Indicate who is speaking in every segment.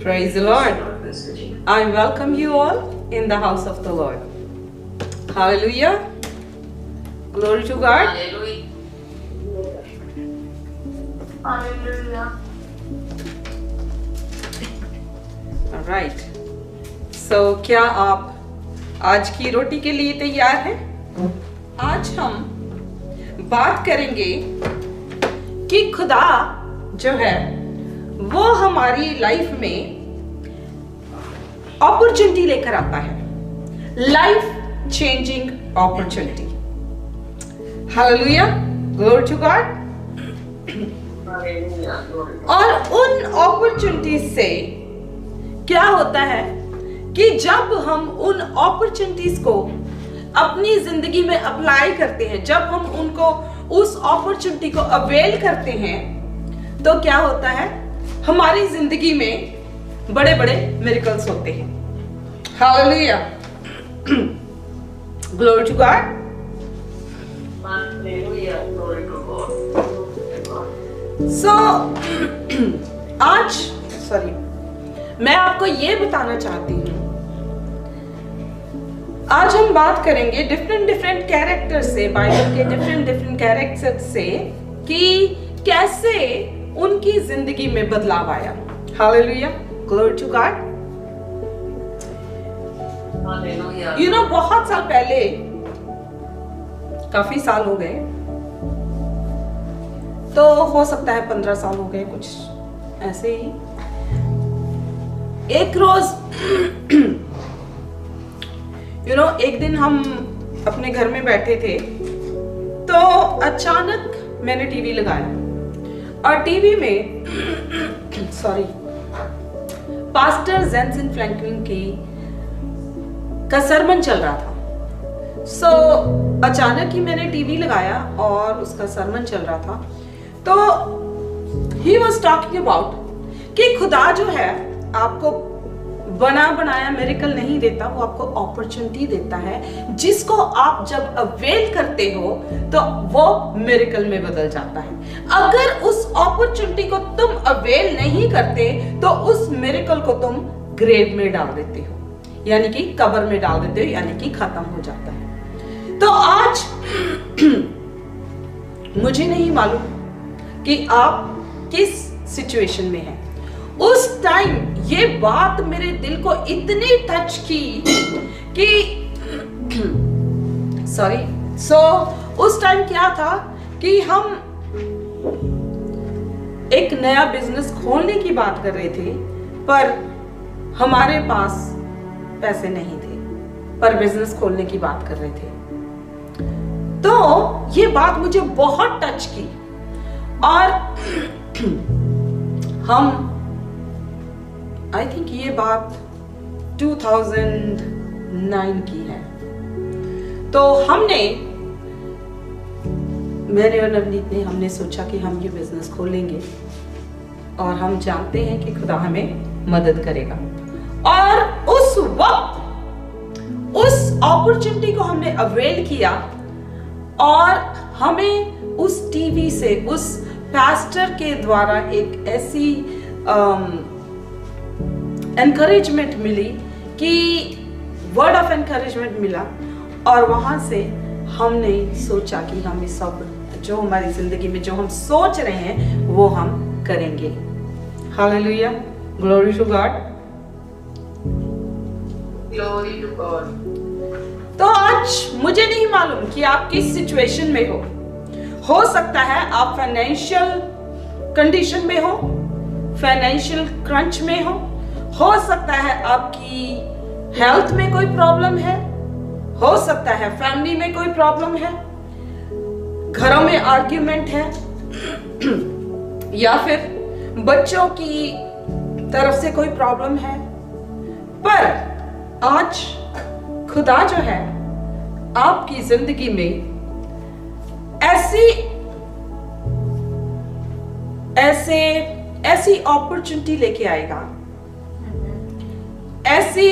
Speaker 1: Praise the Lord. I welcome you all in the house of the Lord. Hallelujah. Glory to God.
Speaker 2: Hallelujah.
Speaker 1: All right. So क्या आप आज की रोटी के लिए तैयार हैं? आज हम बात करेंगे कि खुदा जो है वो हमारी लाइफ में अपॉर्चुनिटी लेकर आता है, life changing opportunity. Hallelujah, glory to God. और उन अपॉर्चुनिटी से क्या होता है कि जब हम उन अपॉर्चुनिटीज को अपनी जिंदगी में अप्लाई करते हैं, जब हम उनको उस अपॉर्चुनिटी को अवेल करते हैं, तो क्या होता है, हमारी जिंदगी में बड़े बड़े मिरेकल्स होते हैं। Hallelujah, glory to God. So आज मैं आपको ये बताना चाहती हूँ, आज हम बात करेंगे डिफरेंट कैरेक्टर से, बाइबल के डिफरेंट कैरेक्टर से, कि कैसे उनकी जिंदगी में बदलाव आया। Hallelujah, glory to God. You know, बहुत साल पहले, काफी साल हो गए, तो हो सकता है 15 साल हो गए, कुछ ऐसे ही, एक रोज एक दिन हम अपने घर में बैठे थे, तो अचानक मैंने टीवी लगाया और टीवी में पास्टर जेंसन फ्रैंकलिन का सरमन चल रहा था। अचानक ही मैंने टीवी लगाया और उसका सरमन चल रहा था। तो ही वॉज टॉकिंग अबाउट कि खुदा जो है आपको बना बनाया मिरेकल नहीं देता, वो आपको अपॉर्चुनिटी देता है, जिसको आप जब अवेल करते हो तो वो मिरेकल में बदल जाता है। अगर उस अपॉर्चुनिटी को तुम अवेल नहीं करते तो उस मिरेकल को तुम ग्रेव में डाल देते हो, यानी कि कब्र में डाल देते हो, यानी कि खत्म हो जाता है। तो आज मुझे नहीं मालूम कि आप किस सिचुएशन में हैं। उस टाइम ये बात मेरे दिल को इतनी टच की कि उस टाइम क्या था कि हम एक नया बिजनेस खोलने की बात कर रहे थे, पर हमारे पास पैसे नहीं थे, पर बिजनेस खोलने की बात कर रहे थे। तो ये बात मुझे बहुत टच की और हम, आई थिंक ये बात 2009 की है। तो मैंने और नवनीत ने, हमने सोचा कि हम ये बिजनेस खोलेंगे और हम जानते हैं कि खुदा हमें मदद करेगा। और उस वक्त उस अपॉर्चुनिटी को हमने अवेल किया और हमें उस टीवी से, उस पास्टर के द्वारा एक ऐसी एनकरेजमेंट मिली, कि वर्ड ऑफ एनकरेजमेंट मिला, और वहां से हमने सोचा कि हम ये सब जो हमारी जिंदगी में जो हम सोच रहे हैं वो हम करेंगे। Hallelujah, glory to God,
Speaker 2: glory to God.
Speaker 1: तो आज मुझे नहीं मालूम कि आप किस सिचुएशन में हो सकता है आप फाइनेंशियल कंडीशन में हो, फाइनेंशियल क्रंच में हो सकता है आपकी हेल्थ में कोई प्रॉब्लम है, हो सकता है फैमिली में कोई प्रॉब्लम है, घरों में आर्ग्यूमेंट है, या फिर बच्चों की तरफ से कोई प्रॉब्लम है। पर आज खुदा जो है आपकी जिंदगी में ऐसी अपॉर्चुनिटी लेके आएगा, ऐसे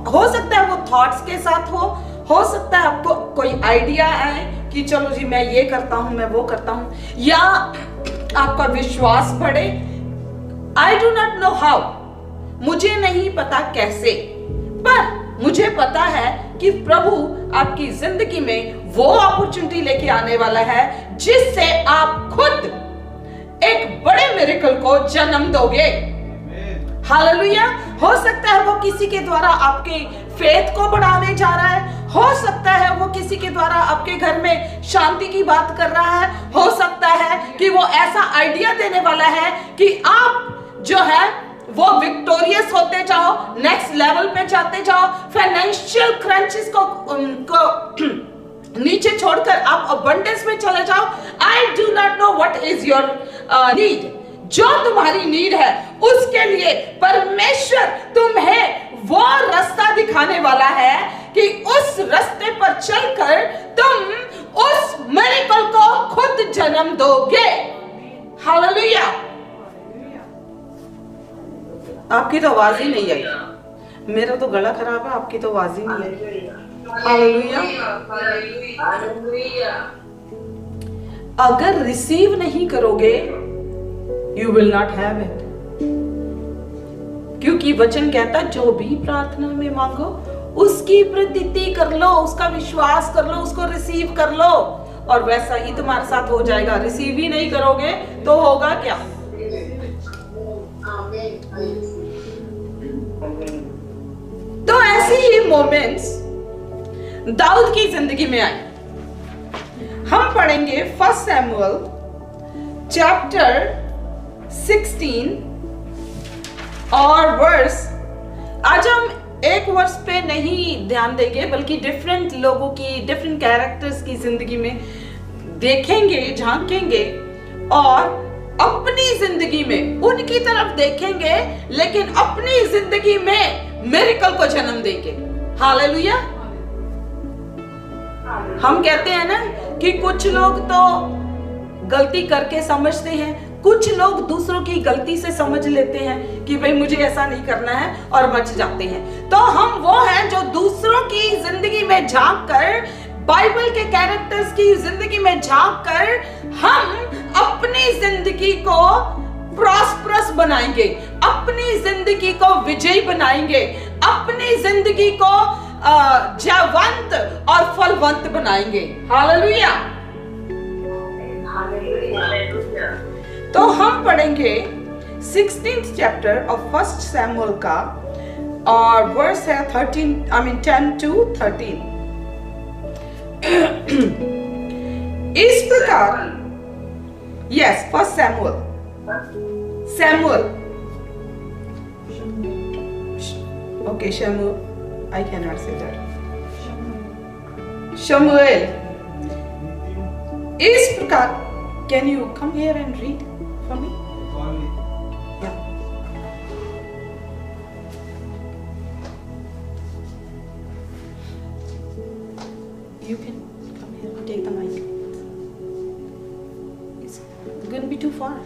Speaker 1: हो सकता है वो थॉट्स के साथ हो सकता है आपको कोई आइडिया आए कि चलो जी मैं ये करता हूं, मैं वो करता हूं, या आपका विश्वास बढ़े। I do not know how, मुझे नहीं पता कैसे, पर मुझे पता है कि प्रभु आपकी जिंदगी में वो अपॉर्चुनिटी लेके आने वाला है जिससे आप खुद एक बड़े मिरेकल को जन्म दोगे। हालेलुया। हो सकता है वो किसी के द्वारा आपके फेथ को बढ़ाने जा रहा है, हो सकता है वो किसी के द्वारा आपके घर में शांति की बात कर रहा है, हो सकता है कि वो ऐसा आइडिया देने वाला है कि आप जो है वो विक्टोरियस होते जाओ, नेक्स्ट लेवल पे जाते जाओ, फाइनेंशियल क्रंचेस को नीचे छोड़कर आप अबंडेंस में चले जाओ। I do not know what is your need. जो तुम्हारी नीड है उसके लिए परमेश्वर तुम्हें वो रास्ता दिखाने वाला है कि उस रास्ते पर चलकर तुम उस मिरेकल को खुद जन्म दोगे। हालेलुया। आपकी तो आवाज ही नहीं आई, मेरा तो गला खराब है, आपकी तो आवाज ही नहीं आई। हालेलुया। अगर रिसीव नहीं करोगे you will not have it, क्योंकि वचन कहता जो भी प्रार्थना में मांगो उसकी प्रतीति कर लो, उसका विश्वास कर लो, उसको रिसीव कर लो, और वैसा ही तुम्हारे साथ हो जाएगा। रिसीव ही नहीं करोगे तो होगा क्या? तो ऐसे ही मोमेंट्स दाऊद की जिंदगी में आए। हम पढ़ेंगे 1 सैमुअल चैप्टर 16 और वर्स। आज हम एक वर्स पे नहीं ध्यान देंगे बल्कि डिफरेंट लोगों की, डिफरेंट कैरेक्टर्स की जिंदगी में देखेंगे, झांकेंगे और अपनी जिंदगी में उनकी तरफ देखेंगे, लेकिन अपनी जिंदगी में मिरेकल को जन्म देंगे। हालेलुया। हम कहते हैं ना कि कुछ लोग तो गलती करके समझते हैं, कुछ लोग दूसरों की गलती से समझ लेते हैं कि भाई मुझे ऐसा नहीं करना है और बच जाते हैं। तो हम वो हैं जो दूसरों की जिंदगी में झांक कर, बाइबल के कैरेक्टर्स की जिंदगी में झांक कर हम अपनी जिंदगी को प्रॉस्परस बनाएंगे, अपनी जिंदगी को विजयी बनाएंगे, अपनी जिंदगी को जयवंत और फलवंत बनाएंगे। हालेलुया। तो हम पढ़ेंगे 16th चैप्टर ऑफ 1 सैमुअल का, और वर्स है 10 to 13। इस प्रकार, यस 1 सैमुअल, ओके शमूएल, I cannot say that. शमूएल। इस प्रकार, can you come here and read for me? Yeah. You can come here, take the mic. It's going to be too far.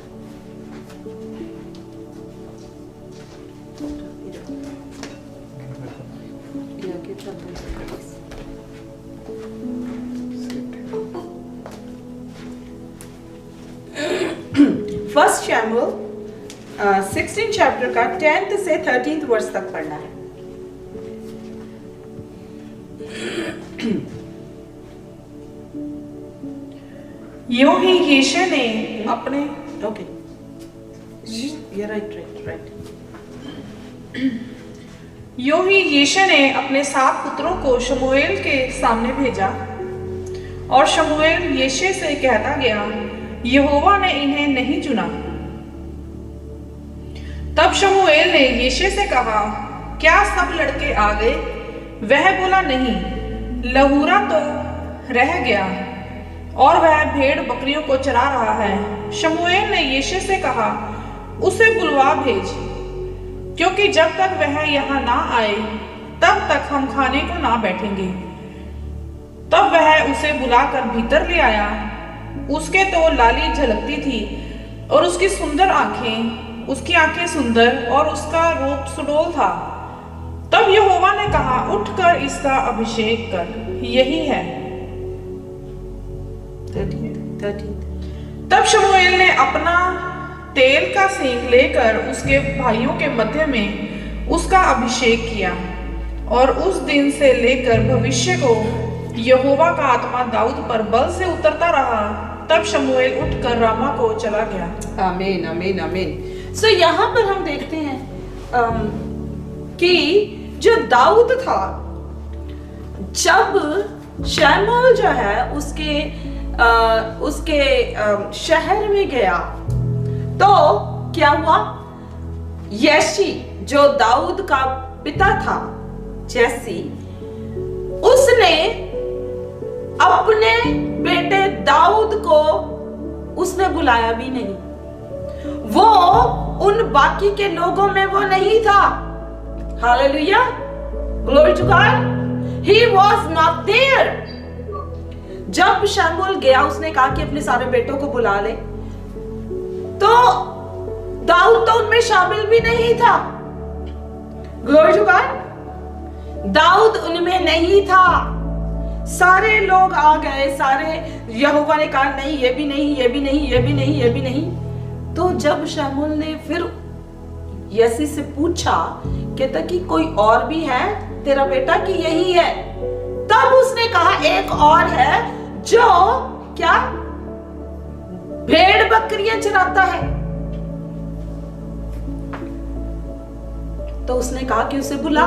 Speaker 1: First Samuel 16 chapter का 10th से 13th verse तक पढ़ना है।
Speaker 3: यूं ही यीशु ने
Speaker 1: अपने ओके ये राइट
Speaker 3: यूं ही यीशु ने अपने 7 पुत्रों को शमूएल के सामने भेजा, और शमूएल यीशु से कहता गया, यहोवा ने इन्हें नहीं चुना। तब शमूएल ने यीशु से कहा, क्या सब लड़के आ गए? वह बोला, नहीं, लहूरा तो रह गया और वह भेड़ बकरियों को चरा रहा है। शमूएल ने यीशु से कहा, उसे बुलवा भेज, क्योंकि जब तक वह यहाँ ना आए तब तक हम खाने को ना बैठेंगे। तब वह उसे बुलाकर भीतर ले आया। उसके तो लाली झलकती थी और उसकी उसकी आंखें सुंदर और उसका रूप सुडौल था। तब यहोवा ने कहा, उठकर इसका अभिषेक कर, यही है।
Speaker 1: 13।
Speaker 3: तब शमूएल ने अपना तेल का सींग लेकर उसके भाइयों के मध्य में उसका अभिषेक किया, और उस दिन से लेकर भविष्य को यहोवा का आत्मा दाऊद पर बल से उतरता रहा। तब शमूएल उठकर रामा को चला गया।
Speaker 1: आमीन आमीन आमीन। सो यहाँ पर हम देखते हैं कि जो दाऊद था, जब शमूएल जो है उसके शहर में गया, तो क्या हुआ? यशी जो दाऊद का पिता था, जैसी, उसने अपने बेटे दाऊद को उसने बुलाया भी नहीं। वो उन बाकी के लोगों में वो नहीं था। Hallelujah, glory to God. He was not there. जब शमूएल गया, उसने कहा कि अपने सारे बेटों को बुला ले, तो दाऊद तो उनमें शामिल भी नहीं था। Glory to God. दाऊद उनमें नहीं था। सारे लोग आ गए, सारे, यहोवा ने कहा नहीं, ये भी नहीं, ये भी नहीं, ये भी नहीं, ये भी नहीं। तो जब शमूएल ने फिर यसी से पूछा, कहता कि कोई और भी है तेरा बेटा कि यही है? तब उसने कहा एक और है जो क्या भेड़ बकरियां चराता है। तो उसने कहा कि उसे बुला।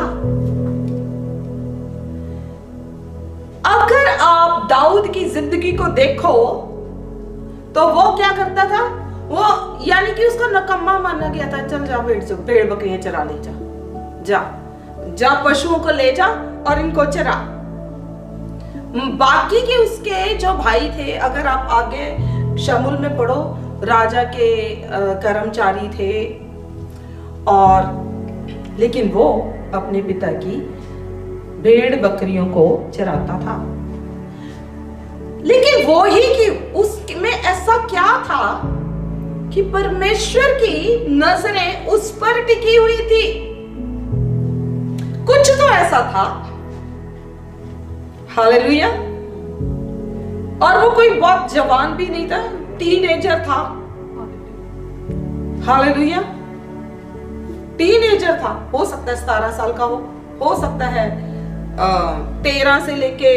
Speaker 1: अगर आप दाऊद की जिंदगी को देखो तो वो क्या करता था? वो यानी कि उसको नकम्मा माना गया था। चल जा, भेड़ बकरियां चरा ले, जा पशुओं को ले जा और इनको चरा। बाकी के उसके जो भाई थे, अगर आप आगे शमूएल में पढ़ो, राजा के कर्मचारी थे, और लेकिन वो अपने पिता की भेड़ बकरियों को चराता था। लेकिन वो ही कि उसमें ऐसा क्या था कि परमेश्वर की नजरें उस पर टिकी हुई थी। कुछ तो ऐसा था। हालेलुया। और वो कोई बहुत जवान भी नहीं था, टीनेजर था। हालेलुया, टीनेजर था। हो सकता है 17 साल का हो सकता है 13 से लेके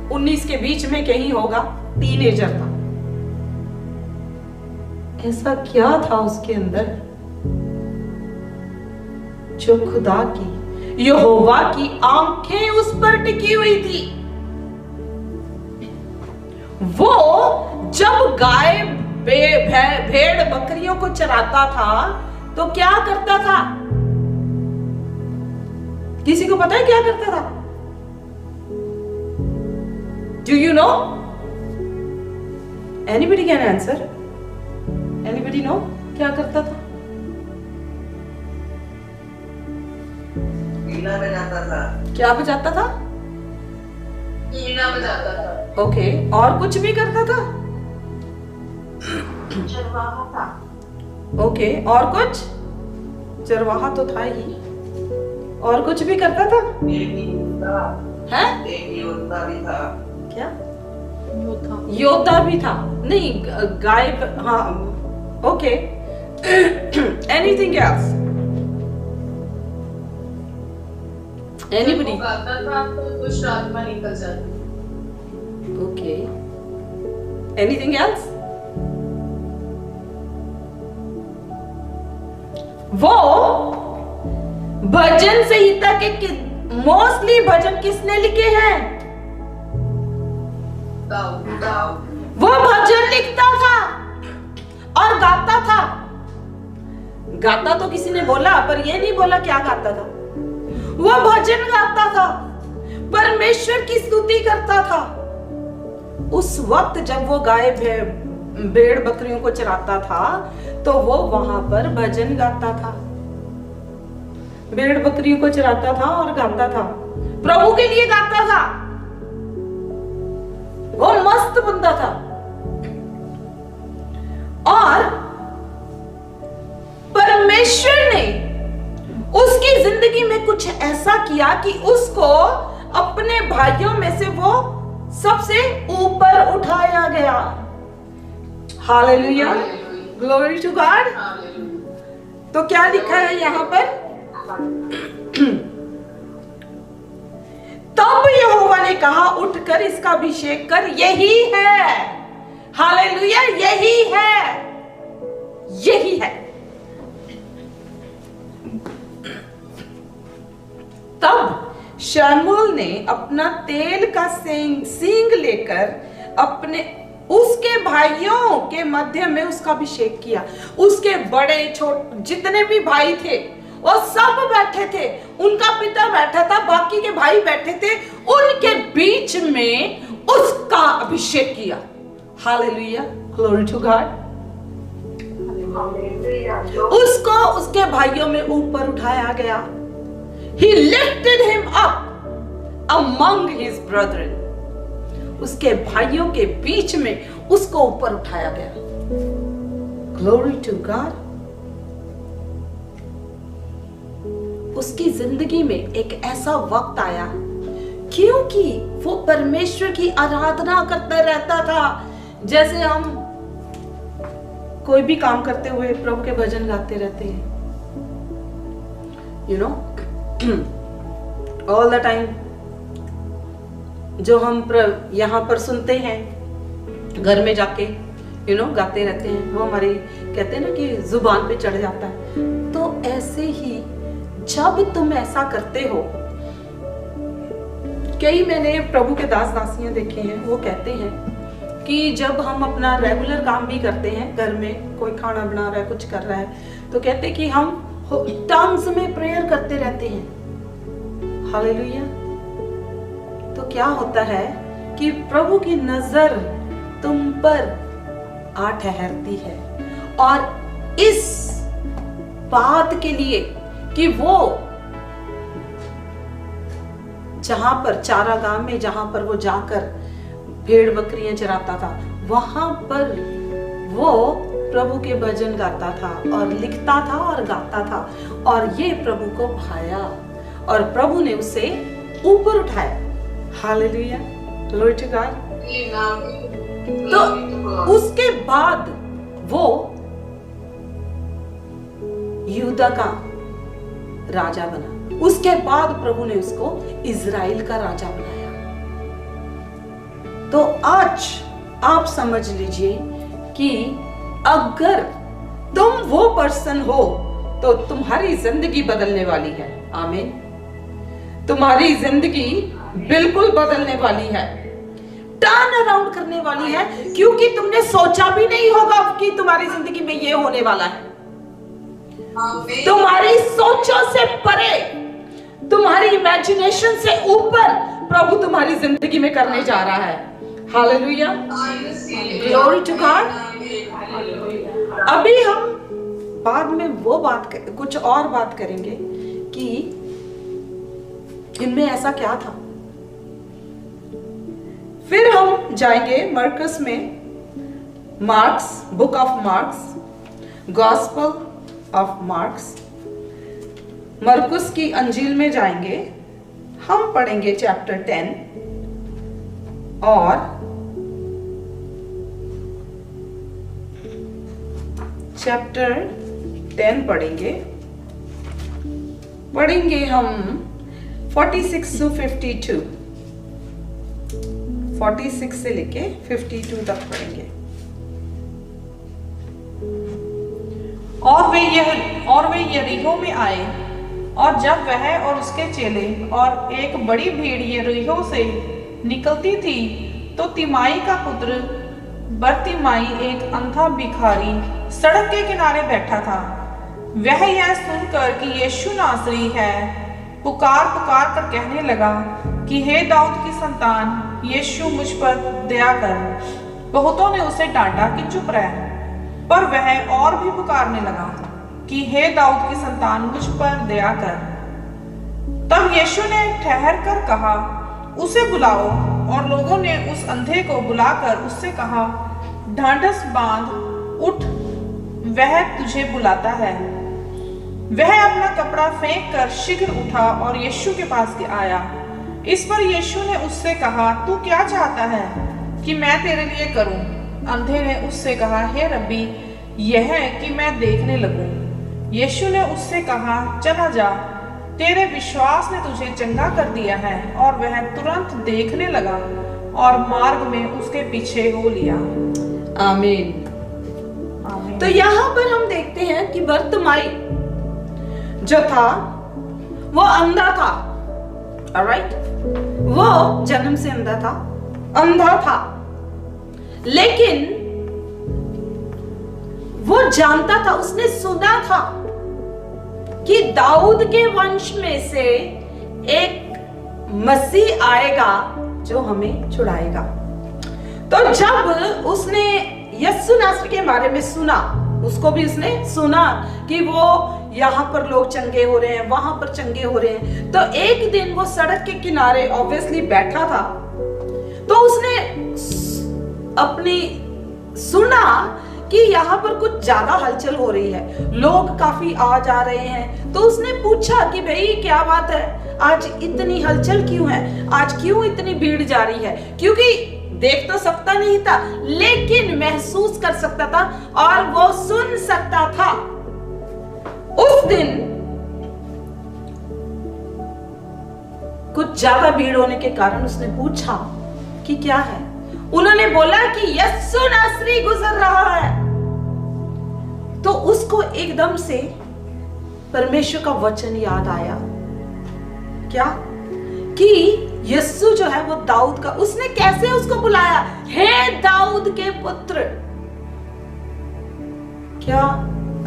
Speaker 1: 19 के बीच में कहीं होगा, टीनेजर था। ऐसा क्या था उसके अंदर जो खुदा की, यहोवा की आंखें उस पर टिकी हुई थी? वो जब गाय भेड़ बकरियों को चराता था तो क्या करता था? किसी को पता है क्या करता था? Do you know? Anybody can answer? Anybody know? क्या करता था?
Speaker 2: वीणा बजाता था।
Speaker 1: क्या बजाता था?
Speaker 2: वीणा बजाता था।
Speaker 1: ओके, और कुछ भी करता था?
Speaker 2: चरवाहा था।
Speaker 1: ओके, और कुछ? चरवाहा तो था ही, और कुछ भी करता था? है?
Speaker 2: योद्धा भी था।
Speaker 1: क्या? योद्धा भी था। नहीं, गाय, हाँ, ओके। Anything else? एनीबडी?
Speaker 2: गाता था तो दुष्ट आत्मा निकल जाती।
Speaker 1: Okay, anything else? वो भजन संहिता के मोस्टली भजन किसने लिखे हैं?
Speaker 2: दाऊद।
Speaker 1: वो भजन लिखता था और गाता था। गाता तो किसी ने बोला, पर ये नहीं बोला क्या गाता था। वो भजन गाता था, परमेश्वर की स्तुति करता था। उस वक्त जब वो गाय भेड़ बकरियों को चराता था तो वो वहां पर भजन गाता था, भेड़ बकरियों को चराता था और गाता था, प्रभु के लिए गाता था। वो मस्त बंदा था। और परमेश्वर ने उसकी जिंदगी में कुछ ऐसा किया कि उसको अपने भाइयों में से वो सबसे ऊपर उठाया गया। Hallelujah, glory to God. तो क्या लिखा है यहाँ पर? तब यहोवा ने कहा, उठकर इसका अभिषेक कर, यही है। हालेलुया, यही है, यही है। तब शमूएल ने अपना तेल का सींग लेकर उसके भाइयों के मध्य में उसका अभिषेक किया। उसके बड़े छोटे जितने भी भाई थे वो सब बैठे थे, उनका पिता बैठा था, बाकी के भाई बैठे थे, उनके बीच में उसका अभिषेक किया। Hallelujah, glory to God. उसको उसके भाइयों में ऊपर उठाया गया। He lifted him up among his brethren. उसके भाइयों के बीच में उसको ऊपर उठाया गया। Glory to God. उसकी जिंदगी में एक ऐसा वक्त आया क्योंकि वो परमेश्वर की आराधना करता रहता था। जैसे हम कोई भी काम करते हुए प्रभु के भजन गाते रहते हैं, you know, all the time जो हम यहाँ पर सुनते हैं, घर में जाके यू नो गाते रहते हैं, वो हमारे कहते हैं ना कि जुबान पे चढ़ जाता है। तो ऐसे ही जब तुम ऐसा करते हो, कई मैंने प्रभु के दास दासियां देखे हैं, वो कहते हैं कि जब हम अपना रेगुलर काम भी करते हैं, घर में कोई खाना बना रहा है, कुछ कर रहा है, तो कहते हैं कि हम टंग्स में प्रेयर करते रहते हैं। हालेलुया। तो क्या होता है कि प्रभु की नजर तुम पर आ ठहरती है, और इस बात के लिए कि वो जहां पर चारागाह में, जहां पर वो जाकर भेड़ बकरियां चराता था, वहां पर वो प्रभु के भजन गाता था और लिखता था और गाता था, और ये प्रभु को भाया और प्रभु ने उसे ऊपर उठाया। Hallelujah, glory to God. तो उसके बाद वो यहूदा का राजा बना। उसके बाद प्रभु ने उसको इजराइल का राजा बनाया। तो आज आप समझ लीजिए कि अगर तुम वो पर्सन हो तो तुम्हारी जिंदगी बदलने वाली है। आमीन। तुम्हारी जिंदगी बिल्कुल बदलने वाली है, टर्न अराउंड करने वाली है, क्योंकि तुमने सोचा भी नहीं होगा कि तुम्हारी जिंदगी में ये होने वाला है। तुम्हारी सोचों से परे, तुम्हारी इमेजिनेशन से ऊपर प्रभु तुम्हारी जिंदगी में करने जा रहा है। Hallelujah, glory to God. अभी हम बाद में वो कुछ और बात करेंगे कि इनमें ऐसा क्या था। फिर हम जाएंगे मरकस में, marks, book of marks, gospel of marks, मरकुस की अंजील में जाएंगे। हम पढ़ेंगे चैप्टर 10 और चैप्टर 10 पढ़ेंगे हम 46 to 52, 46 से लेके 52 तक पढ़ेंगे।
Speaker 3: और वे यरीहो में आए, और जब वह और उसके चेले और एक बड़ी भीड़ यरीहो से निकलती थी, तो तिमाई का पुत्र बरतिमाई, एक अंधा भिखारी, सड़क के किनारे बैठा था। वह यह सुनकर कि यीशु नासरी है, पुकार पुकार कर कहने लगा कि हे दाऊद की संतान, यीशु मुझ पर दया कर। बहुतों ने उसे डांटा कि चुप रह, पर वह और भी पुकारने लगा कि हे दाऊद की संतान, मुझ पर दया कर। तब यीशु ने ठहर कर कहा, उसे बुलाओ। और लोगों ने उस अंधे को बुलाकर उससे कहा, ढांढस बांध, उठ, वह तुझे बुलाता है। वह अपना कपड़ा फेंक कर शीघ्र उठा और यीशु के पास आया। इस पर यीशु ने उससे कहा, तू क्या चाहता है कि मैं तेरे लिए करूं? अंधे ने उससे कहा, हे रब्बी, यह है कि मैं देखने लगूं। यीशु ने उससे कहा, चला जा, तेरे विश्वास ने तुझे चंगा कर दिया है। और वह तुरंत देखने लगा और मार्ग में उसके पीछे हो लिया।
Speaker 1: आमीन।
Speaker 3: आमीन।
Speaker 1: तो यहाँ पर हम देखते हैं कि बर्तिमाई जो था वो अंधा था। ऑलराइट, वो जन्म से अंधा था, लेकिन वो जानता था, उसने सुना था कि दाऊद के वंश में से एक मसीह आएगा जो हमें छुड़ाएगा। तो जब उसने यीशु नासरी के बारे में सुना, उसको भी उसने सुना कि वो यहाँ पर लोग चंगे हो रहे हैं, वहां पर चंगे हो रहे हैं। तो एक दिन वो सड़क के किनारे ऑब्वियसली बैठा था, तो उसने अपनी सुना कि यहाँ पर कुछ ज्यादा हलचल हो रही है, लोग काफी आ जा रहे हैं। तो उसने पूछा कि भाई क्या बात है, आज इतनी हलचल क्यों है, आज क्यों इतनी भीड़ जा रही है? क्योंकि देख तो सकता नहीं था, लेकिन महसूस कर सकता था और वो सुन सकता था। उस दिन कुछ ज्यादा भीड़ होने के कारण उसने पूछा कि क्या है। उन्होंने बोला कि यीशु नासरी गुजर रहा है। तो उसको एकदम से परमेश्वर का वचन याद आया, क्या कि यीशु जो है वो दाऊद का, उसने कैसे उसको बुलाया, हे दाऊद के पुत्र। क्या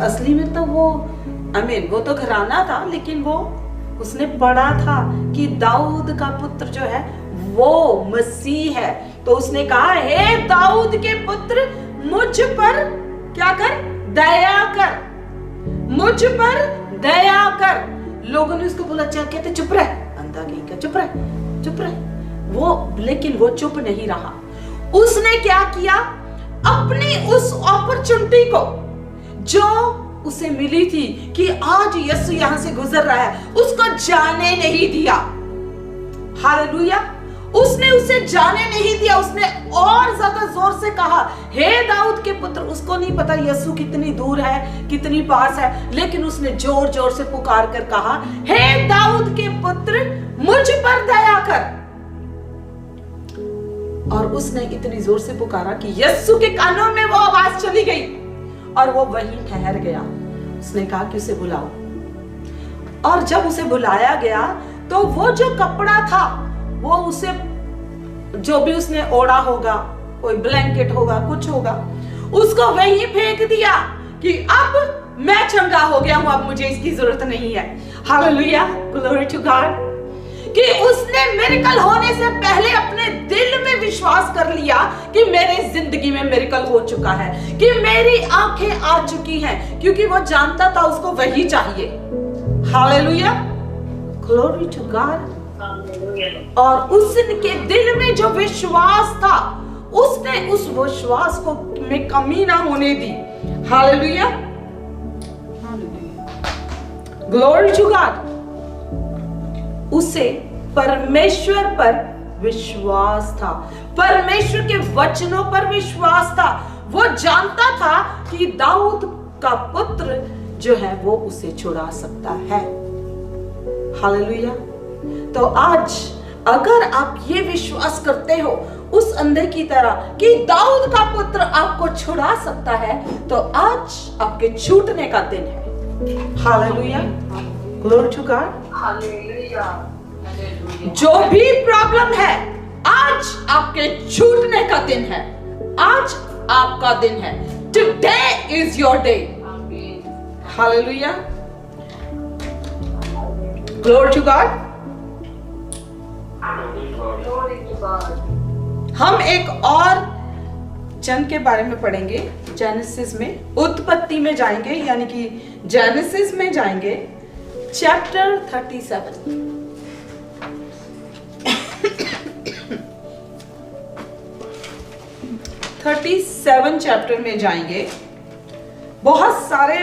Speaker 1: असली में तो वो वो तो घराना था, लेकिन वो उसने पढ़ा था कि दाऊद का पुत्र जो है वो मसीह है। तो उसने कहा, हे दाऊद के पुत्र, मुझ पर क्या कर, दया कर, मुझ पर दया कर। लोगों ने उसको बोला, क्या कहते, चुप रह, अंधा कहीं का, चुप रह, चुप रह। वो लेकिन वो चुप नहीं रहा। उसने क्या किया, अपनी उस अपॉर्चुनिटी को जो उसे मिली थी कि आज यीशु यहां से गुजर रहा है, उसको जाने नहीं दिया। हालेलुया। उसने उसे जाने नहीं दिया। उसने और ज्यादा जोर से कहा, हे दाऊद के पुत्र। उसको नहीं पता यीशु कितनी दूर है, कितनी पास है, लेकिन उसने जोर जोर से पुकार कर कहा, हे दाऊद के पुत्र, मुझ पर दया कर। और उसने इतनी जोर से पुकारा कि यीशु के कानों में वो आवाज चली गई और वो वहीं ठहर गया। उसने कहा कि उसे बुलाओ। और जब उसे बुलाया गया तो वो जो कपड़ा था, वो उसे, जो भी उसने ओढ़ा होगा, कोई ब्लैंकेट होगा, कुछ होगा, उसको वहीं फेंक दिया कि अब मैं चंगा हो गया हूं, अब मुझे इसकी जरूरत नहीं है। Hallelujah, glory to God. कि उसने मिरेकल होने से पहले अपने दिल में विश्वास कर लिया कि मेरे जिंदगी में मिरेकल हो चुका है, कि मेरी आंखें आ चुकी हैं, क्योंकि वो जानता था उसको वही चाहिए। Hallelujah, glory to God. और उसके दिल में जो विश्वास था, उसने उस विश्वास को में कमी ना होने दी। Hallelujah, glory to God. उसे परमेश्वर पर विश्वास था, परमेश्वर के वचनों पर विश्वास था। वो जानता था कि दाऊद का पुत्र जो है वो उसे छुड़ा सकता है। हालेलुया। तो आज अगर आप ये विश्वास करते हो उस अंधे की तरह कि दाऊद का पुत्र आपको छुड़ा सकता है, तो आज आपके छूटने का दिन है। Hallelujah, glory to God. जो भी प्रॉब्लम है, आज आपके छूटने का दिन है। आज आपका दिन है। Today is your day. Hallelujah, glory to God. हम एक और जन के बारे में पढ़ेंगे, जेनेसिस में, उत्पत्ति में जाएंगे, यानी कि जेनेसिस में जाएंगे, चैप्टर 37। चैप्टर में जाएंगे। बहुत सारे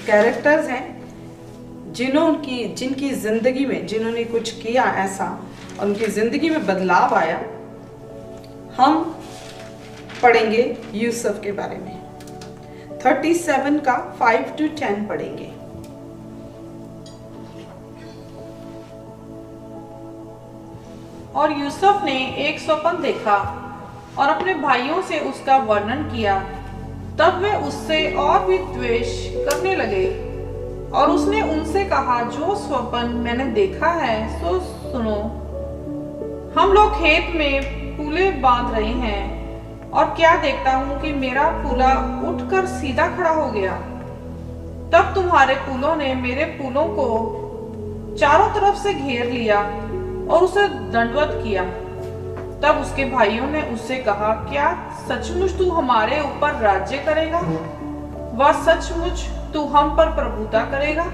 Speaker 1: कैरेक्टर्स हैं जिनकी जिंदगी में, जिन्होंने कुछ किया ऐसा और उनकी जिंदगी में बदलाव आया। हम पढ़ेंगे यूसुफ के बारे में। 37 का 5 to 10 पढ़ेंगे।
Speaker 3: और यूसुफ ने एक स्वप्न देखा और अपने भाइयों से उसका वर्णन किया। तब वे उससे और भी द्वेष करने लगे और उसने उनसे कहा, जो स्वप्न मैंने देखा है सो सुनो। हम लोग खेत में पूले बांध रहे हैं और क्या देखता हूँ कि मेरा पूला उठकर सीधा खड़ा हो गया। तब तुम्हारे पूलों ने मेरे पूलों को चारों तरफ से घेर लिया और उसे दंडवत किया। तब उसके भाइयों ने उससे कहा, क्या सचमुच तू हमारे ऊपर राज्य करेगा? वह सचमुच तू हम पर प्रभुता करेगा?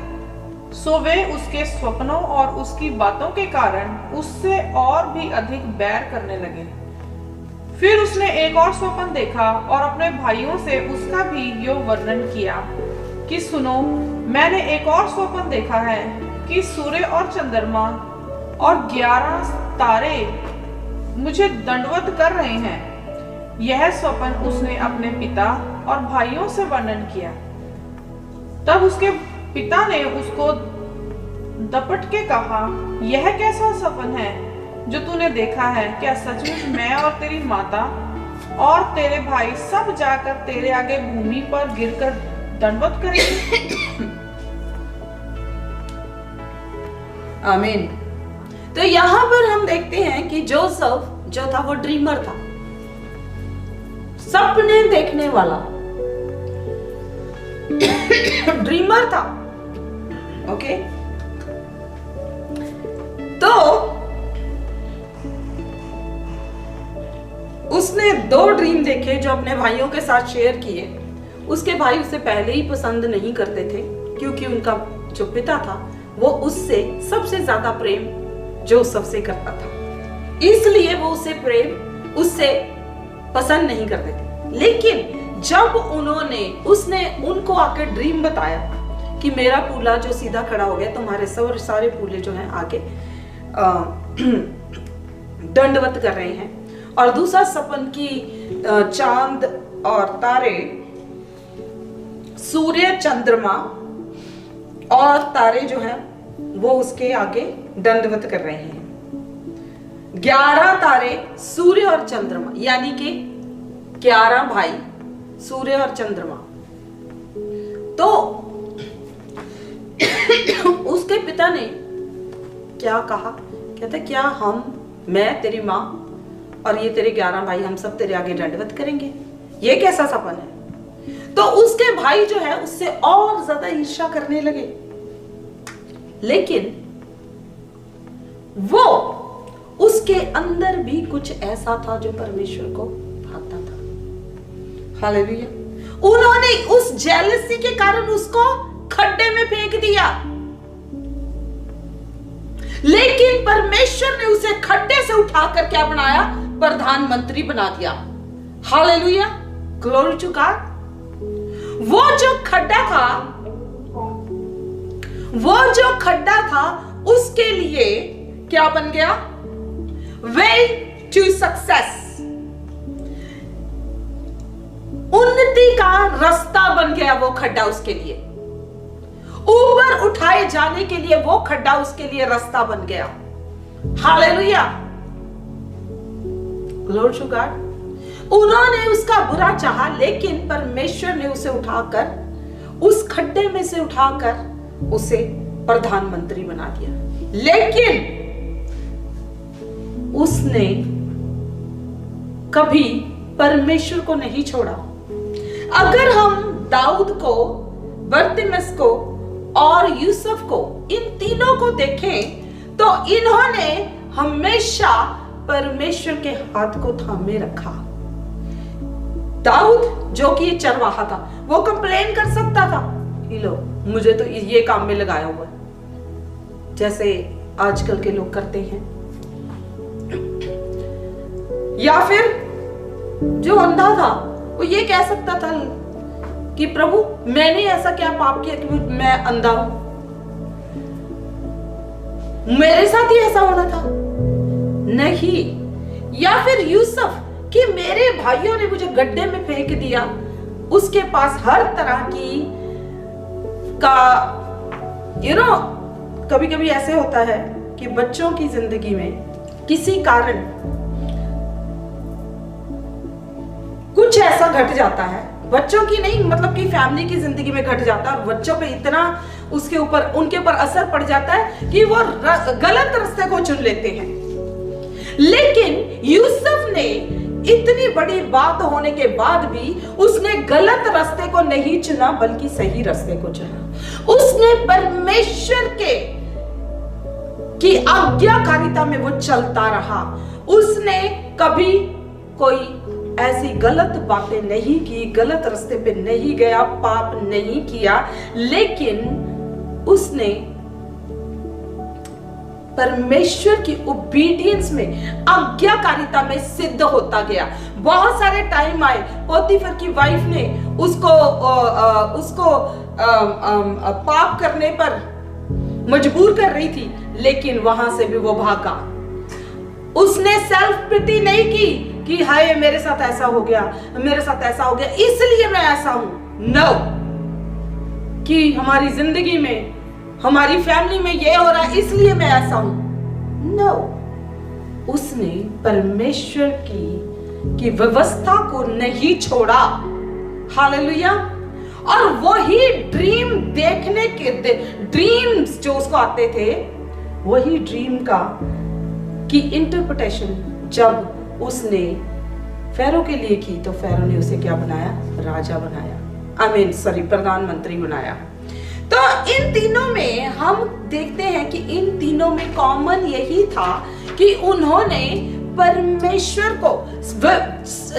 Speaker 3: सो वे उसके स्वप्नों और उसकी बातों के कारण उससे और भी अधिक बैर करने लगे। फिर उसने एक और स्वप्न देखा और अपने भाइयों से उसका भी यो वर्णन किया कि सुनो, मैंने एक और स्वप्न देखा है कि सूर्य और चंद्रमा और 11 तारे मुझे दंडवत कर रहे हैं। यह स्वप्न उसने अपने पिता और भाइयों से वर्णन किया। तब उसके पिता ने उसको दपट के कहा, यह कैसा स्वप्न है जो तूने देखा है? क्या सचमुच मैं और तेरी माता और तेरे भाई सब जाकर तेरे आगे भूमि पर गिरकर दंडवत करेंगे?
Speaker 1: आमीन। तो यहाँ पर हम देखते हैं कि जोसेफ जो था वो ड्रीमर था, सपने देखने वाला ड्रीमर था। ओके, तो उसने 2 ड्रीम देखे जो अपने भाइयों के साथ शेयर किए। उसके भाई उसे पहले ही पसंद नहीं करते थे क्योंकि उनका जो पिता था वो उससे सबसे ज्यादा प्रेम जोसेफ से करता था, इसलिए वो उससे पसंद नहीं करते थे। लेकिन जब उसने उनको आकर ड्रीम बताया कि मेरा पूला जो सीधा खड़ा हो गया, तुम्हारे सारे पूले जो हैं आगे दंडवत कर रहे हैं। और दूसरा सपन की चांद और तारे, सूर्य चंद्रमा और तारे जो हैं वो उसके आगे दंडवत कर रहे हैं। 11 तारे, सूर्य और चंद्रमा, यानी कि 11 भाई, सूर्य और चंद्रमा। तो उसके पिता ने क्या कहा? कहते क्या मैं तेरी माँ और ये तेरे 11 भाई, हम सब तेरे आगे दंडवत करेंगे? ये कैसा सपन है? तो उसके भाई जो है उससे और ज्यादा ईर्ष्या करने लगे। लेकिन वो उसके अंदर भी कुछ ऐसा था जो परमेश्वर को भाता था। हालेलुया। उन्होंने उस जेलसी के कारण उसको खड्डे में फेंक दिया, लेकिन परमेश्वर ने उसे खड्डे से उठाकर क्या बनाया? प्रधानमंत्री बना दिया। Hallelujah, glory to God. वो जो खड्डा था उसके लिए क्या बन गया? वे टू सक्सेस, उन्नति का रास्ता बन गया वो खड्डा उसके लिए। ऊपर उठाए जाने के लिए वो खड्डा उसके लिए रास्ता बन गया। Hallelujah, glory to God. उन्होंने उसका बुरा चाहा, लेकिन परमेश्वर ने उसे उठाकर, उस खड्डे में से उठाकर उसे प्रधानमंत्री बना दिया। लेकिन उसने कभी परमेश्वर को नहीं छोड़ा। अगर हम दाऊद को, बरतिमस को और यूसुफ को, इन तीनों को देखें तो इन्होंने हमेशा परमेश्वर के हाथ को थामे रखा। दाऊद जो कि चरवाहा था, वो कंप्लेन कर सकता था, लो मुझे तो ये काम में लगाया हुआ है, जैसे आजकल के लोग करते हैं। या फिर जो अंधा था वो ये कह सकता था कि प्रभु मैंने ऐसा क्या पाप किया कि मैं अंधा हूं, मेरे साथ ही ऐसा होना था? नहीं। या फिर यूसुफ कि मेरे भाइयों ने मुझे गड्ढे में फेंक दिया, उसके पास हर तरह की कभी कभी ऐसे होता है कि बच्चों की जिंदगी में किसी कारण कुछ ऐसा घट जाता है, बच्चों की नहीं मतलब कि फैमिली की जिंदगी में घट जाता है, और बच्चों पे इतना उनके ऊपर असर पड़ जाता है कि वो गलत रास्ते को चुन लेते हैं। लेकिन यूसुफ ने इतनी बड़ी बात होने के बाद भी उसने गलत रास्ते को नहीं चुना, बल्कि सही रास्ते को चुना। उसने परमेश्वर की आज्ञाकारिता में वो चलता रहा। उसने कभी कोई ऐसी गलत बातें नहीं की, गलत रास्ते पे नहीं गया, पाप नहीं किया, लेकिन उसने परमेश्वर की ओबीडियंस में, आज्ञाकारिता में सिद्ध होता गया। बहुत सारे टाइम आए, पोतीफर की वाइफ ने उसको पाप करने पर मजबूर कर रही थी, लेकिन वहां से भी वो भागा। उसने सेल्फ पिटी नहीं की कि हाय मेरे साथ ऐसा हो गया, मेरे साथ ऐसा हो गया इसलिए मैं ऐसा हूं। नो, कि हमारी जिंदगी में, हमारी फैमिली में ये हो रहा है इसलिए मैं ऐसा हूं। नो, उसने परमेश्वर की व्यवस्था को नहीं छोड़ा। हालेलुया। और वही ड्रीम देखने के ड्रीम्स जो उसको आते थे, वही ड्रीम की इंटरप्रिटेशन जब उसने फेरो के लिए की, तो फेरो ने उसे क्या बनाया? राजा बनाया, प्रधानमंत्री बनाया। तो इन तीनों में हम देखते हैं कि इन तीनों में कॉमन यही था कि उन्होंने परमेश्वर को,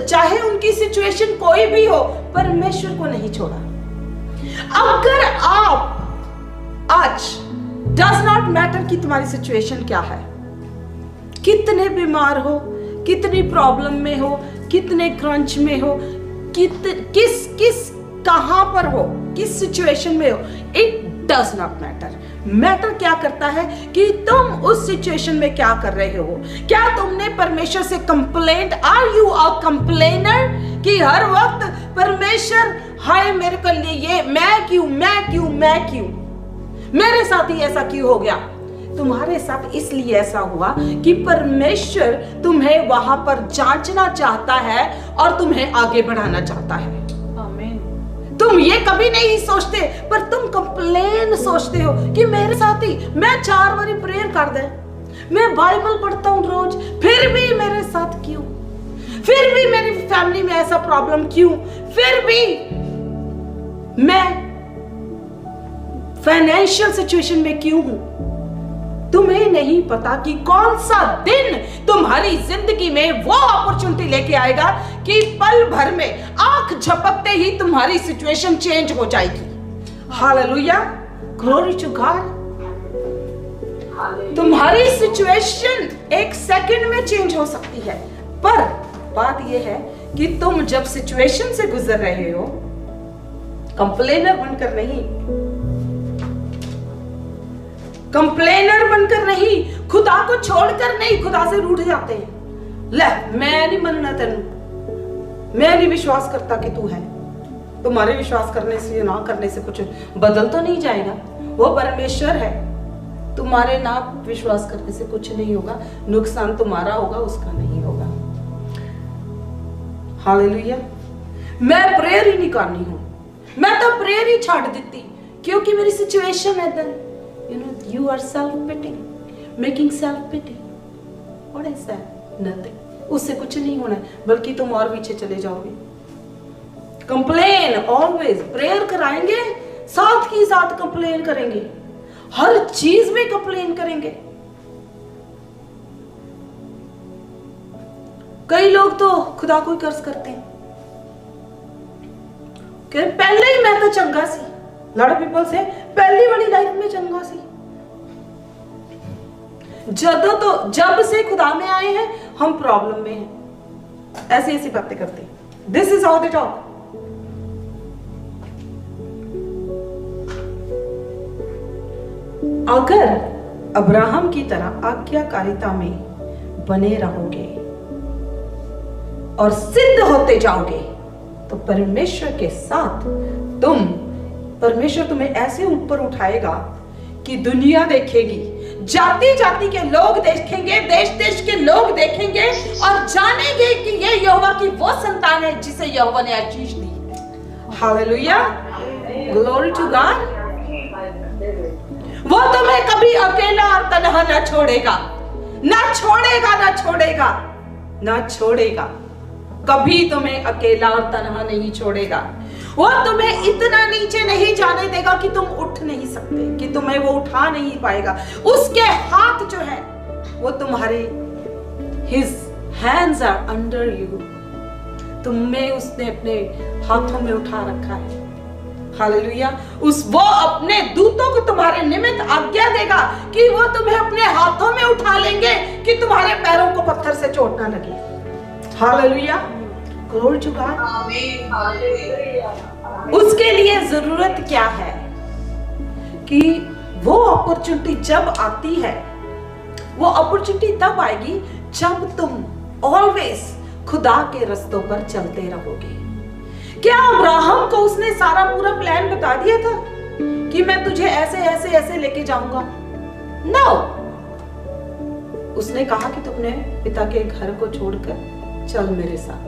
Speaker 1: चाहे उनकी सिचुएशन कोई भी हो, परमेश्वर को नहीं छोड़ा। अगर आप आज, डज नॉट मैटर कि तुम्हारी सिचुएशन क्या है, कितने बीमार हो, कितनी प्रॉब्लम में हो, कितने क्रंच में हो, किस कहां पर हो, किस सिचुएशन में हो, it does not matter. Matter क्या करता है कि तुम उस सिचुएशन में क्या कर रहे हो। क्या तुमने परमेश्वर से complaint, are you a complainer, कि हर वक्त परमेश्वर हाय मेरे को लिए ये, मैं क्यों, मेरे साथ ही ऐसा क्यों हो गया। तुम्हारे साथ इसलिए ऐसा हुआ कि परमेश्वर तुम्हें वहां पर जांचना चाहता है और तुम्हें आगे बढ़ाना चाहता है। तुम ये कभी नहीं सोचते, पर तुम कंप्लेन सोचते हो कि मेरे साथ ही, मैं 4 बारी प्रेयर कर दे, मैं बाइबल पढ़ता हूं रोज, फिर भी मेरे साथ क्यों, फिर भी मेरी फैमिली में ऐसा प्रॉब्लम क्यों, फिर भी मैं फाइनेंशियल सिचुएशन में क्यों हूं। तुम्हें नहीं पता कि कौन सा दिन तुम्हारी जिंदगी में वो अपॉर्चुनिटी लेके आएगा कि पल भर में, आंख झपकते ही तुम्हारी सिचुएशन चेंज हो जाएगी। Hallelujah, glory to God. तुम्हारी सिचुएशन 1 सेकंड में चेंज हो सकती है, पर बात यह है कि तुम जब सिचुएशन से गुजर रहे हो, कंप्लेनर बनकर नहीं, खुदा को छोड़कर नहीं, खुदा से रूठ जाते हैं। ले, मैं नहीं मनना तेनू, मैं नहीं विश्वास करता कि तू है। तुम्हारे विश्वास करने से, ना करने से कुछ बदल तो नहीं जाएगा। वो परमेश्वर है, तुम्हारे ना विश्वास करने से कुछ नहीं होगा, नुकसान तुम्हारा होगा, उसका नहीं होगा। हालेलुया। मैं प्रेयर ही नहीं करनी हूं, मैं तो प्रेयर ही छाड़ देती, क्योंकि मेरी सिचुएशन है। Then you are self-pitying, making self-pity. What is that? Nothing. उससे कुछ नहीं होना, बल्कि तुम और पीछे चले जाओगे। कंप्लेन ऑलवेज, प्रेयर कराएंगे, साथ ही साथ कंप्लेन करेंगे, हर चीज में कंप्लेन करेंगे। कई लोग तो खुदा को ही कर्ज करते हैं कि पहले ही मैं तो चंगा सी, लड़ पीपल से पहली वाली लाइफ में चंगा सी। जब से खुदा में आए हैं हम प्रॉब्लम में हैं, ऐसी बातें करते हैं। This is how they talk. अगर अब्राहम की तरह आज्ञाकारिता में बने रहोगे और सिद्ध होते जाओगे तो परमेश्वर के साथ परमेश्वर तुम्हें ऐसे ऊपर उठाएगा कि दुनिया देखेगी, जाति जाति के लोग देखेंगे, देश देश के लोग देखेंगे और जानेंगे कि ये यहोवा की वो संतान है जिसे यहोवा ने आशीष दी। Hallelujah, glory to God. वो तुम्हें कभी अकेला और तन्हा ना छोड़ेगा, ना छोड़ेगा, ना छोड़ेगा, ना छोड़ेगा। कभी तुम्हें अकेला और तन्हा नहीं छोड़ेगा। वो तुम्हें इतना नीचे नहीं जाने देगा कि तुम उठ नहीं सकते, कि तुम्हें वो उठा नहीं पाएगा। उसके हाथ जो है वो तुम्हारे, His hands are under you, तुम्हें उसने अपने हाथों में उठा रखा है। हालेलुया। वो अपने दूतों को तुम्हारे निमित्त आज्ञा देगा कि वो तुम्हें अपने हाथों में उठा लेंगे कि तुम्हारे पैरों को पत्थर से चोट ना लगे। Hallelujah, glory to God.
Speaker 2: Amen, hallelujah.
Speaker 1: उसके लिए जरूरत क्या है कि वो अपॉर्चुनिटी जब आती है, वो अपॉर्चुनिटी तब आएगी जब तुम ऑलवेज खुदा के रास्तों पर चलते रहोगे। क्या अब्राहम को उसने सारा पूरा प्लान बता दिया था कि मैं तुझे ऐसे ऐसे ऐसे लेके जाऊंगा? नो, उसने कहा कि तू अपने पिता के घर को छोड़कर चल मेरे साथ,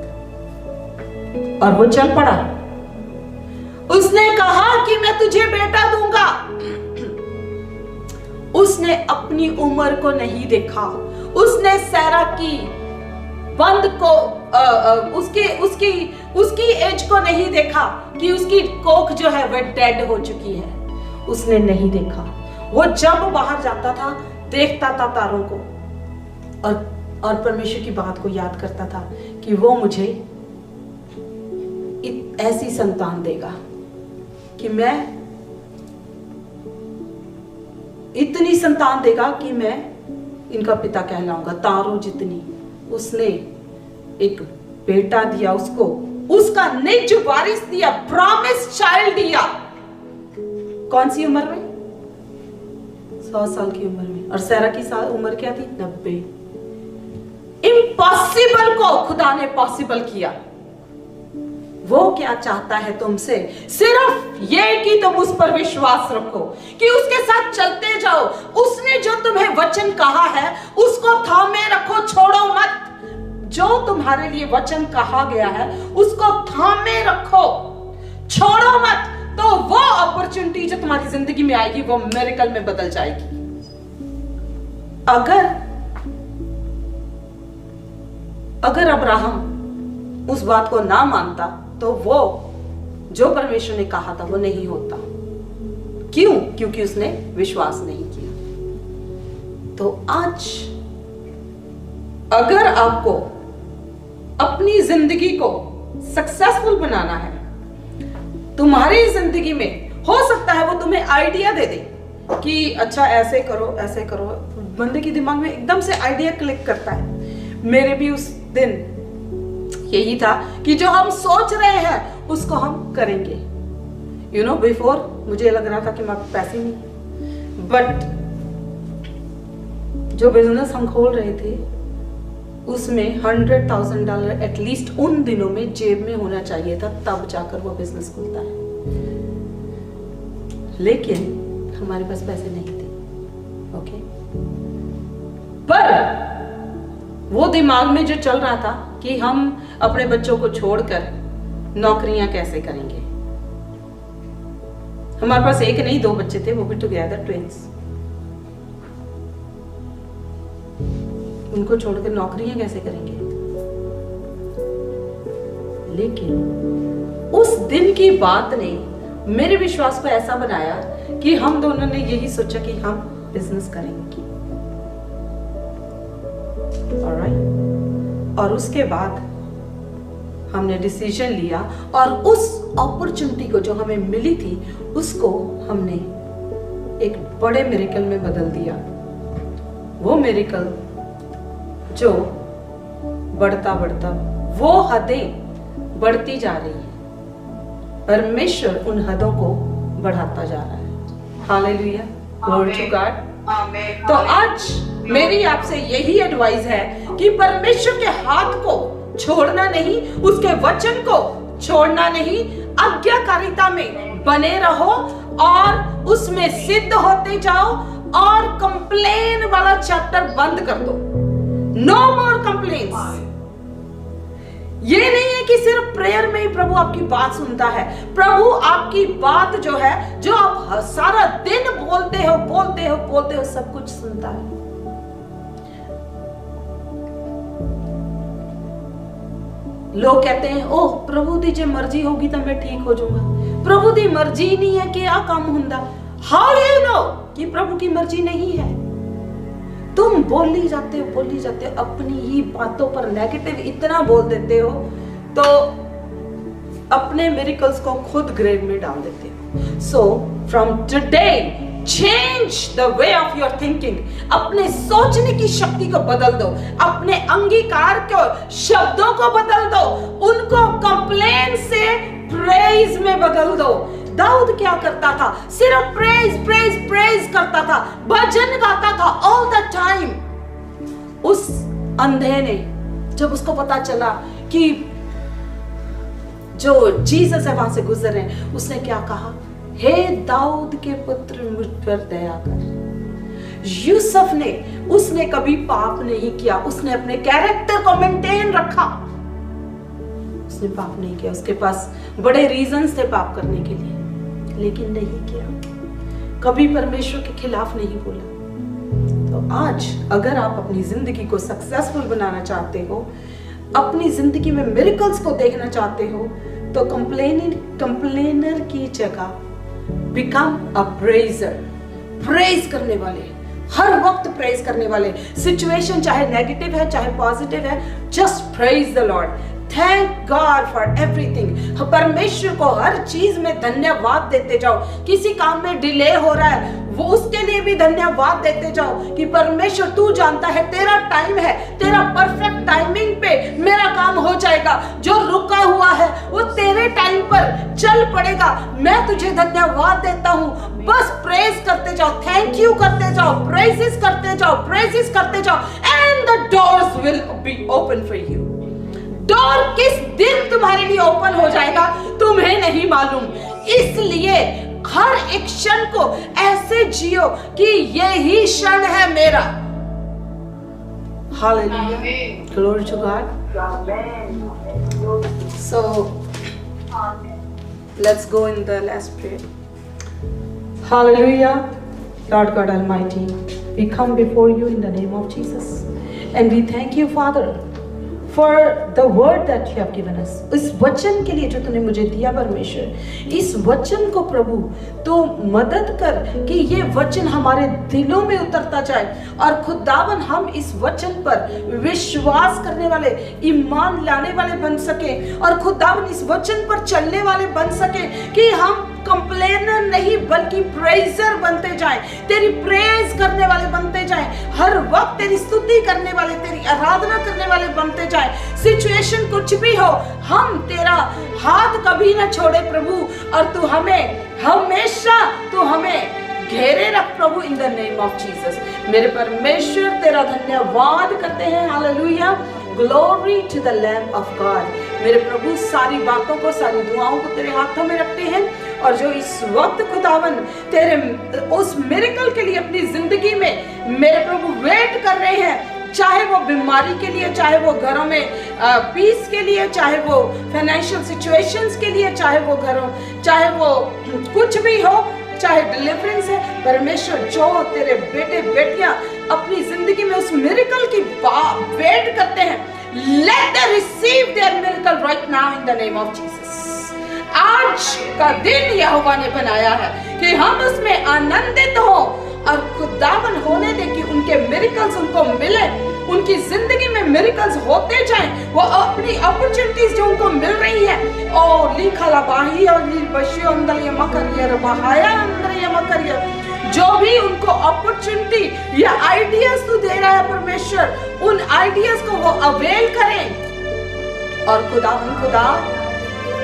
Speaker 1: और वो चल पड़ा। उसने कहा कि मैं तुझे बेटा दूंगा। उसने अपनी उम्र को नहीं देखा, उसने सारा की बंद को उसकी एज को नहीं देखा कि उसकी कोख जो है वह डेड हो चुकी है। उसने नहीं देखा। वो जब बाहर जाता था देखता था तारों को और परमेश्वर की बात को याद करता था कि वो मुझे ऐसी संतान देगा कि मैं इतनी संतान देगा कि मैं इनका पिता कहलाऊंगा, तारों जितनी। उसने एक बेटा दिया उसको, उसका निज वारिस दिया, प्रॉमिस चाइल्ड दिया। कौन सी उम्र में? 100 साल की उम्र में। और सारा की उम्र क्या थी? 90। इम्पॉसिबल को खुदा ने पॉसिबल किया। वो क्या चाहता है तुमसे? सिर्फ ये कि तुम उस पर विश्वास रखो, कि उसके साथ चलते जाओ। उसने जो तुम्हें वचन कहा है उसको थामे रखो, छोड़ो मत। जो तुम्हारे लिए वचन कहा गया है उसको थामे रखो, छोड़ो मत। तो वो अपॉर्चुनिटी जो तुम्हारी जिंदगी में आएगी वो मिरेकल में बदल जाएगी। अगर अब्राहम उस बात को ना मानता तो वो जो परमेश्वर ने कहा था वो नहीं होता। क्यों? क्योंकि उसने विश्वास नहीं किया। तो आज अगर आपको अपनी जिंदगी को सक्सेसफुल बनाना है, तुम्हारी जिंदगी में हो सकता है वो तुम्हें आइडिया दे दे कि अच्छा ऐसे करो ऐसे करो। बंदे के दिमाग में एकदम से आइडिया क्लिक करता है। मेरे भी उस दिन यही था कि जो हम सोच रहे हैं उसको हम करेंगे। यू नो, बिफोर मुझे लग रहा था कि मैं पैसे नहीं, बट जो बिजनेस हम खोल रहे थे उसमें $100,000 एटलीस्ट उन दिनों में जेब में होना चाहिए था, तब जाकर वो बिजनेस खुलता है। लेकिन हमारे पास पैसे नहीं थे। ओके, पर वो दिमाग में जो चल रहा था कि हम अपने बच्चों को छोड़कर नौकरियां कैसे करेंगे। हमारे पास एक नहीं 2 बच्चे थे, वो भी टुगेदर ट्विंस। उनको छोड़कर नौकरियां कैसे करेंगे। लेकिन उस दिन की बात ने मेरे विश्वास को ऐसा बनाया कि हम दोनों ने यही सोचा कि हम बिजनेस करेंगे। ऑलराइट। और उसके बाद हमने डिसीजन लिया और उस अपॉर्चुनिटी को जो हमें मिली थी उसको हमने एक बड़े मिरेकल में बदल दिया। वो मिरेकल जो बढ़ता बढ़ता वो हदें बढ़ती जा रही है। परमेश्वर उन हदों को बढ़ाता जा रहा है। Hallelujah, glory to God. तो आज मेरी आपसे यही एडवाइस है कि परमेश्वर के हाथ को छोड़ना नहीं, उसके वचन को छोड़ना नहीं, आज्ञाकारिता में बने रहो और उसमें सिद्ध होते जाओ और कंप्लेन वाला चैप्टर बंद कर दो। नो मोर कंप्लेन्स। ये नहीं है कि सिर्फ प्रेयर में ही प्रभु आपकी बात सुनता है। प्रभु आपकी बात जो है, जो आप सारा दिन बोलते हो, सब कुछ सुनता है। लोग कहते हैं ओह प्रभु दी जे मर्जी होगी तो मैं ठीक हो जाऊंगा। प्रभु दी मर्जी नहीं है कि आ काम हुंदा। हाउ यू नो कि प्रभु की मर्जी नहीं है? तुम बोली जाते हो अपनी ही बातों पर नेगेटिव इतना बोल देते हो तो अपने मिरेकल्स को खुद ग्रेव में डाल देते हो। So from today change the way of your thinking. अपने सोचने की शक्ति को बदल दो, अपने अंगीकार के शब्दों को बदल दो, उनको कंप्लेन से प्रेज में बदल दो। दाऊद क्या करता था? सिर्फ प्रेज करता था, भजन गाता था ऑल द टाइम। उस अंधे ने जब उसको पता चला कि जो जीसस है वहां से गुजर रहे हैं, उसने क्या कहा? हे दाऊद के पुत्र मुझ पर दया कर। यूसुफ ने, उसने कभी पाप नहीं किया, उसने अपने कैरेक्टर को मेंटेन रखा, उसने पाप नहीं किया। उसके पास बड़े रीजंस थे पाप करने के लिए, लेकिन नहीं किया, कभी परमेश्वर के खिलाफ नहीं बोला। तो आज अगर आप अपनी जिंदगी को सक्सेसफुल बनाना चाहते हो, अपनी जिंदगी में मिरेकल्स को देखना चाहते हो, तो कंप्लेनर की जगह बिकम अ प्रेजर। प्रेज करने वाले, हर वक्त प्रेज करने वाले। सिचुएशन चाहे नेगेटिव है चाहे पॉजिटिव है, just praise the Lord. Thank God for everything. परमेश्वर को हर चीज में धन्यवाद देते जाओ। किसी काम में डिले हो रहा है, वो उसके लिए भी धन्यवाद देते जाओ कि परमेश्वर तू जानता है, तेरा टाइम है, तेरा परफेक्ट टाइमिंग पे मेरा काम हो जाएगा। जो रुका हुआ है वो तेरे टाइम पर चल पड़ेगा। मैं तुझे धन्यवाद देता हूँ। बस प्रेज करते जाओ, थैंक यू करते जाओ, प्रेजेस करते जाओ and the doors will be open for you. Door किस दिन तुम्हारे लिए ओपन हो जाएगा तुम्हें नहीं मालूम। इसलिए हर एक क्षण को ऐसे जियो कि यही क्षण है मेरा। Hallelujah, glory to God. So let's go in the last prayer. Hallelujah. Lord God Almighty, we come before you in the name of Jesus and we thank you, Father, for the word that you have given us. इस वचन के लिए जो तूने मुझे दिया परमेश्वर, इस वचन को प्रभु तो मदद कर कि ये वचन हमारे दिलों में उतरता जाए और खुदावन हम इस वचन पर विश्वास करने वाले, ईमान लाने वाले बन सके और खुदावन इस वचन पर चलने वाले बन सके कि हम कंप्लेनर नहीं बल्कि प्रेजर बनते जाएं, तेरी प्रेज करने वाले बनते जाएं, हर वक्त तेरी स्तुति करने वाले, तेरी आराधना करने वाले बनते जाएं। सिचुएशन कुछ भी हो, हम तेरा हाथ कभी ना छोड़े प्रभु, और तू हमें हमेशा घेरे रख प्रभु, in the name of Jesus. मेरे परमेश्वर तेरा धन्यवाद करते हैं। Hallelujah, glory to the lamb of God. मेरे प्रभु सारी बातों को, सारी दुआओं को तेरे हाथों में रखते हैं, और जो इस वक्त खुदावन तेरे उस मिरेकल के लिए अपनी जिंदगी में मेरे प्रभु वेट कर रहे हैं, चाहे वो बीमारी के लिए, चाहे वो घरों में पीस के लिए, चाहे वो फाइनेंशियल सिचुएशंस के लिए, चाहे वो घरों, चाहे वो कुछ भी हो, चाहे डिलीवरेंस है, परमेश्वर जो तेरे बेटे बेटियां अपनी जिंदगी में उस मिरेकल की वेट करते हैं, let them receive their miracle right now in the name of Jesus. आज का दिन यहोवा ने बनाया है कि हम उसमें आनंदित हो और खुदावन होने दे कि उनके मिरेकल्स उनको मिले, उनकी जिंदगी में मिरेकल्स होते जाएं, वो अपनी अपॉर्चुनिटीज जो उनको मिल रही है और लिखा लबाही और बशियो अंदर ये मकरियर बहाया अंदर ये मकरियर, जो भी उनको अपॉर्चुनिटी या आइडियाज तू दे रहा है परमेश्वर, उन आइडियाज को वो अवेल करें और खुदा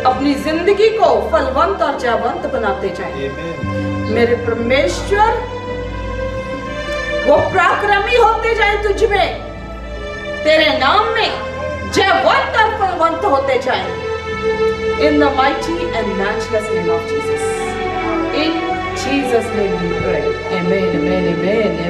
Speaker 1: अपनी जिंदगी को फलवंत और जयवंत बनाते जाएं। मेरे परमेश्वर वो पराक्रमी होते जाए तुझ में, तेरे नाम में जयवंत और फलवंत होते जाएं। In the mighty and matchless name of Jesus. In Jesus' name we pray. Amen, amen, amen, amen.